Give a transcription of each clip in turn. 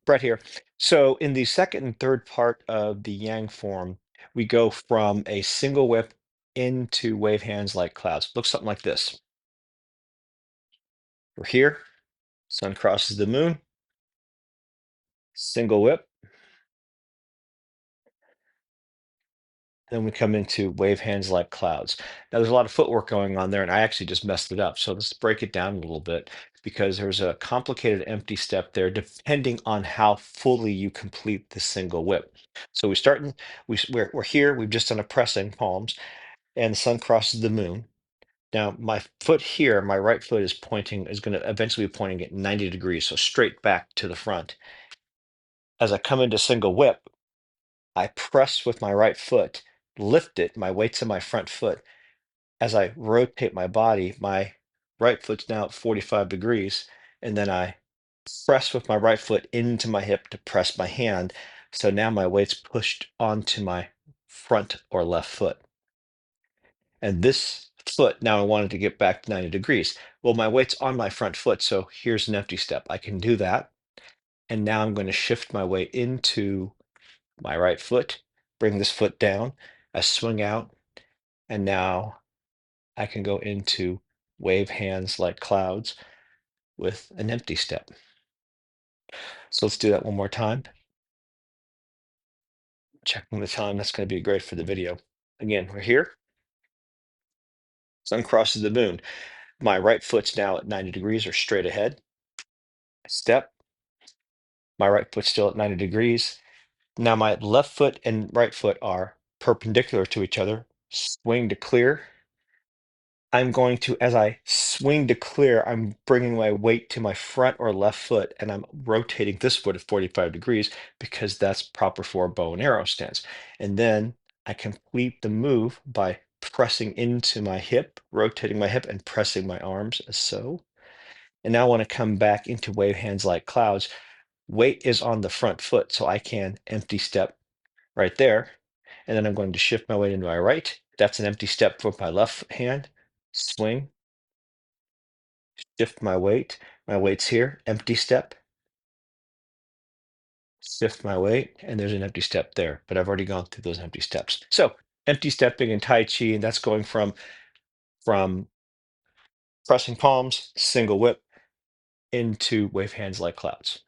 Brett here. So in the second and third part of the Yang form, we go from a single whip into wave hands like clouds. Looks something like this. We're here, sun crosses the moon, single whip. Then we come into wave hands like clouds. Now there's a lot of footwork going on there, and I actually just messed it up. So let's break it down a little bit because there's a complicated empty step there, depending on how fully you complete the single whip. So we start in, we're here, we've just done a pressing palms, and the sun crosses the moon. Now my foot here, my right foot is going to eventually be pointing at 90 degrees, so straight back to the front. As I come into single whip, I press with my right foot, lift it, my weight's in my front foot. As I rotate my body, my right foot's now at 45 degrees, and then I press with my right foot into my hip to press my hand. So now my weight's pushed onto my front or left foot. And this foot, now I wanted to get back to 90 degrees. Well, my weight's on my front foot, so here's an empty step. I can do that. And now I'm going to shift my weight into my right foot, bring this foot down, I swing out, and now I can go into wave hands like clouds with an empty step. So let's do that one more time. Checking the time, that's going to be great for the video. Again, we're here, sun crosses the moon. My right foot's now at 90 degrees or straight ahead. Step, my right foot's still at 90 degrees. Now my left foot and right foot are perpendicular to each other. Swing to clear. I'm going to, as I swing to clear, I'm bringing my weight to my front or left foot, and I'm rotating this foot at 45 degrees because that's proper for a bow and arrow stance. And then I complete the move by pressing into my hip, rotating my hip, and pressing my arms as so. And now I want to come back into wave hands like clouds. Weight is on the front foot, so I can empty step right there. And then I'm going to shift my weight into my right. That's an empty step for my left hand. Swing, shift my weight. My weight's here, empty step, shift my weight, and there's an empty step there, but I've already gone through those empty steps. So empty stepping in Tai Chi, and that's going from pressing palms, single whip, into wave hands like clouds.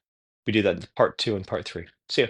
We do that in part two and part three. See ya.